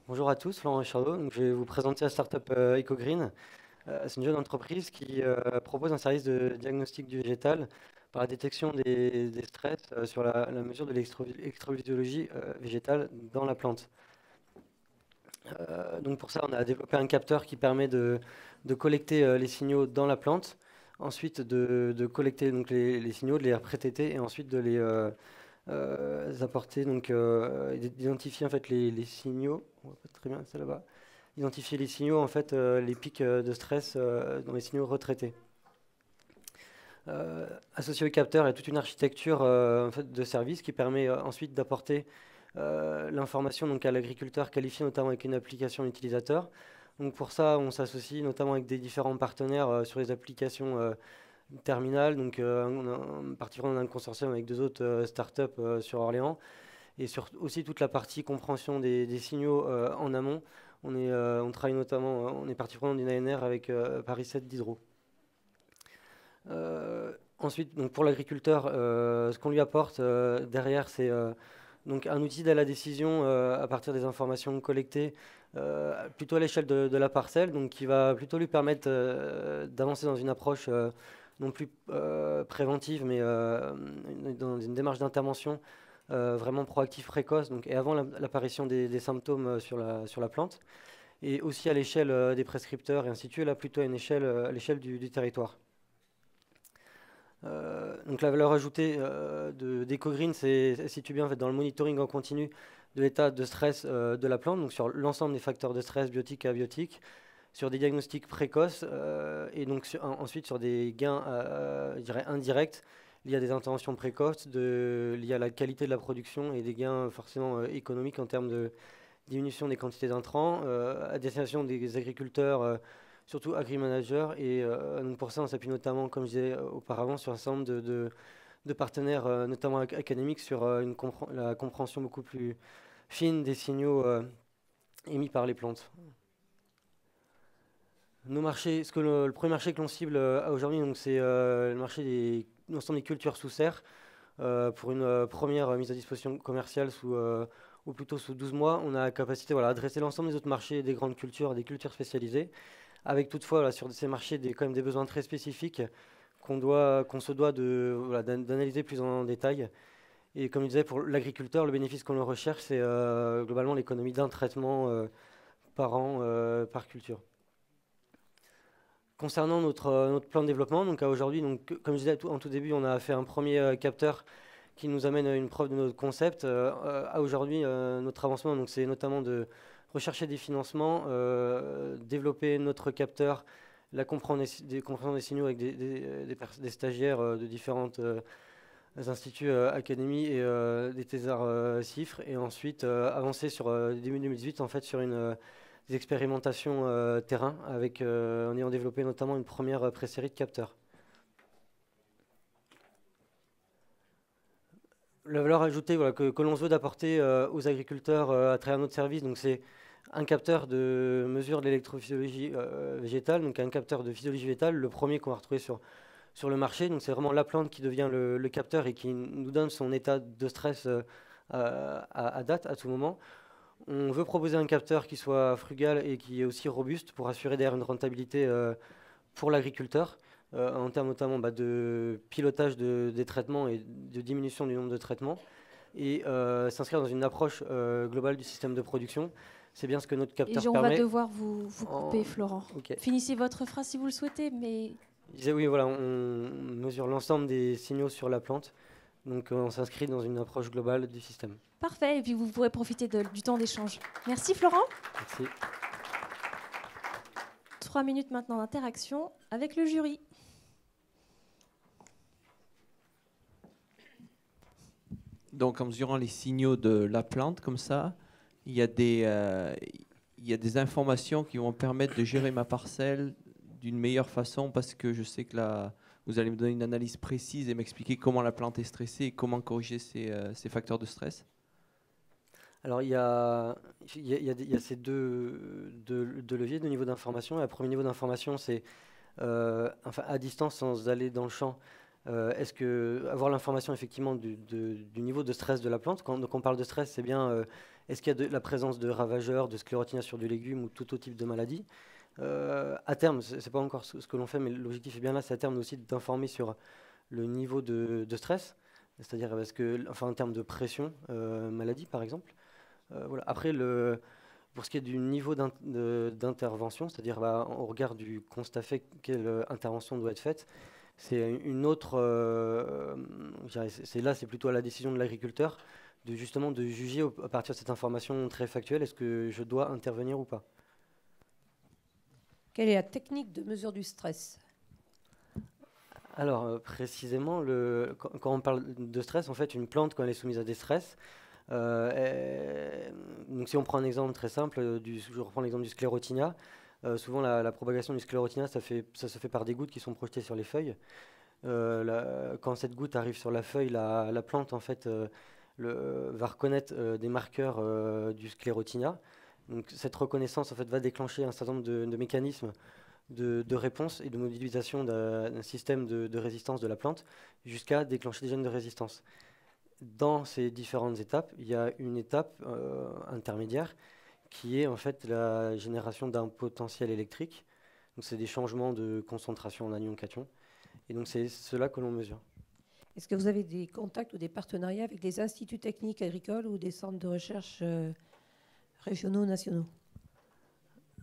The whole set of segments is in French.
Bonjour à tous, Florent Richardot. Donc, je vais vous présenter la startup EcoGreen. C'est une jeune entreprise qui propose un service de diagnostic du végétal par la détection des stress sur la mesure de l'électrophysiologie végétale dans la plante. Donc pour ça, on a développé un capteur qui permet de collecter les signaux dans la plante, ensuite de collecter donc, les signaux, de les pré-traiter et ensuite de les apporter, donc d'identifier en fait les signaux. On voit pas très bien, c'est là-bas. Identifier les signaux, en fait, les pics de stress dans les signaux retraités. Associé au capteur, il y a toute une architecture en fait, de service qui permet ensuite d'apporter l'information donc, à l'agriculteur qualifié, notamment avec une application utilisateur. Donc pour ça, on s'associe notamment avec des différents partenaires sur les applications terminales. Donc particulièrement, on a un consortium avec deux autres startups sur Orléans et sur aussi toute la partie compréhension des signaux en amont. On travaille notamment, on est partie prenante d'une ANR avec Paris 7 d'Hydro. Ensuite, donc pour l'agriculteur, ce qu'on lui apporte derrière, c'est donc un outil d'aide à la décision à partir des informations collectées, plutôt à l'échelle de la parcelle, donc qui va plutôt lui permettre d'avancer dans une approche non plus préventive, mais dans une démarche d'intervention vraiment proactive, précoce, donc, et avant l'apparition des symptômes sur la plante, et aussi à l'échelle des prescripteurs et ainsi de suite, là plutôt à l'échelle du territoire. Donc la valeur ajoutée d'EcoGreen, elle se situe bien en fait, dans le monitoring en continu de l'état de stress de la plante, donc sur l'ensemble des facteurs de stress biotiques et abiotiques, sur des diagnostics précoces et donc ensuite sur des gains je dirais indirects liés à des interventions précoces, liés à la qualité de la production et des gains forcément économiques en termes de diminution des quantités d'intrants à destination des agriculteurs, surtout agri-managers. Et donc pour ça, on s'appuie notamment, comme je disais auparavant, sur un certain nombre de partenaires, notamment académiques, sur la compréhension beaucoup plus fine des signaux émis par les plantes. Nos marchés, le premier marché que l'on cible aujourd'hui, donc c'est le marché l'ensemble des cultures sous serre pour une première mise à disposition commerciale ou plutôt sous 12 mois. On a la capacité voilà, à adresser l'ensemble des autres marchés des grandes cultures, des cultures spécialisées, avec toutefois voilà, sur ces marchés quand même des besoins très spécifiques qu'on se doit d'analyser plus en détail. Et comme je disais, pour l'agriculteur, le bénéfice qu'on recherche, c'est globalement l'économie d'un traitement par an par culture. Concernant notre plan de développement, donc à aujourd'hui, comme je disais en tout début, on a fait un premier capteur qui nous amène à une preuve de notre concept. À aujourd'hui, notre avancement, donc, c'est notamment de rechercher des financements, développer notre capteur, comprendre des signaux avec des stagiaires de différentes instituts, académies et des thésards CIFRE, et ensuite avancer sur début 2018 en fait sur des expérimentations terrain en ayant développé notamment une première pré-série de capteurs. La valeur ajoutée voilà, que l'on se veut d'apporter aux agriculteurs à travers notre service, donc c'est un capteur de mesure de l'électrophysiologie végétale, donc un capteur de physiologie végétale, le premier qu'on va retrouver sur le marché. Donc c'est vraiment la plante qui devient le capteur et qui nous donne son état de stress à date, à tout moment. On veut proposer un capteur qui soit frugal et qui est aussi robuste pour assurer derrière une rentabilité pour l'agriculteur, en termes notamment de pilotage des traitements et de diminution du nombre de traitements, et s'inscrire dans une approche globale du système de production. C'est bien ce que notre capteur On va permet. devoir vous couper, Florent. Okay. Finissez votre phrase si vous le souhaitez, mais... Je disais, oui, voilà, on mesure l'ensemble des signaux sur la plante, donc on s'inscrit dans une approche globale du système. Parfait, et puis vous pourrez profiter du temps d'échange. Merci, Florent. Merci. 3 minutes maintenant d'interaction avec le jury. Donc, en mesurant les signaux de la plante, comme ça, il y a des informations qui vont permettre de gérer ma parcelle d'une meilleure façon, parce que je sais que là, vous allez me donner une analyse précise et m'expliquer comment la plante est stressée et comment corriger ces facteurs de stress. Alors, il y a ces deux leviers de niveau d'information. Le premier niveau d'information, c'est à distance, sans aller dans le champ, Est-ce que avoir l'information effectivement du niveau de stress de la plante, donc on parle de stress, c'est bien est-ce qu'il y a la présence de ravageurs, de sclérotinia sur du légume ou tout autre type de maladie. À terme, c'est pas encore ce que l'on fait, mais l'objectif est bien là, c'est à terme aussi d'informer sur le niveau de stress, c'est-à-dire enfin en termes de pression maladie par exemple. Voilà. Après pour ce qui est du niveau d'intervention, c'est-à-dire au regard du constat fait quelle intervention doit être faite, c'est une autre. Je dirais, c'est plutôt à la décision de l'agriculteur justement de juger à partir de cette information très factuelle, est-ce que je dois intervenir ou pas. Quelle est la technique de mesure du stress? Alors précisément, quand on parle de stress, en fait, une plante quand elle est soumise à des stress, donc si on prend un exemple très simple, je reprends l'exemple du sclérotinia. Souvent la propagation du sclérotinia, ça se fait par des gouttes qui sont projetées sur les feuilles. Quand cette goutte arrive sur la feuille, la plante en fait va reconnaître des marqueurs du sclérotinia. Donc cette reconnaissance en fait va déclencher un certain nombre de mécanismes de réponse et de modélisation d'un système de résistance de la plante jusqu'à déclencher des gènes de résistance. Dans ces différentes étapes, il y a une étape intermédiaire qui est en fait la génération d'un potentiel électrique. Donc c'est des changements de concentration en anion-cation. Et donc c'est cela que l'on mesure. Est-ce que vous avez des contacts ou des partenariats avec des instituts techniques agricoles ou des centres de recherche régionaux, nationaux?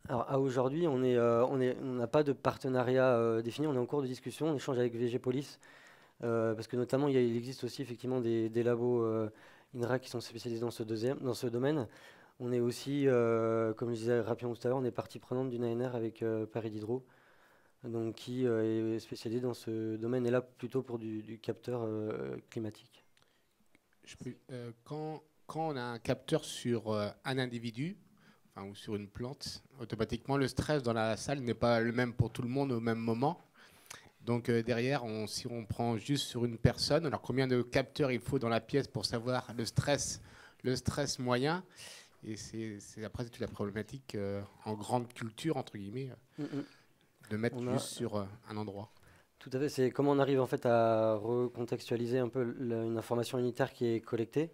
Alors à aujourd'hui, on n'a pas de partenariat défini, on est en cours de discussion, on échange avec VG Police, parce que notamment il existe aussi effectivement des labos INRA qui sont spécialisés dans ce domaine. On est aussi, comme je disais rapidement tout à l'heure, on est partie prenante d'une ANR avec Paris Diderot, donc qui est spécialisé dans ce domaine et là plutôt pour du capteur climatique. Quand on a un capteur sur un individu, ou sur une plante, automatiquement le stress dans la salle n'est pas le même pour tout le monde au même moment. Donc derrière, si on prend juste sur une personne, alors combien de capteurs il faut dans la pièce pour savoir le stress moyen? Et après c'est toute la problématique en grande culture entre guillemets de mettre juste sur un endroit. Tout à fait, c'est comment on arrive en fait à recontextualiser un peu une information unitaire qui est collectée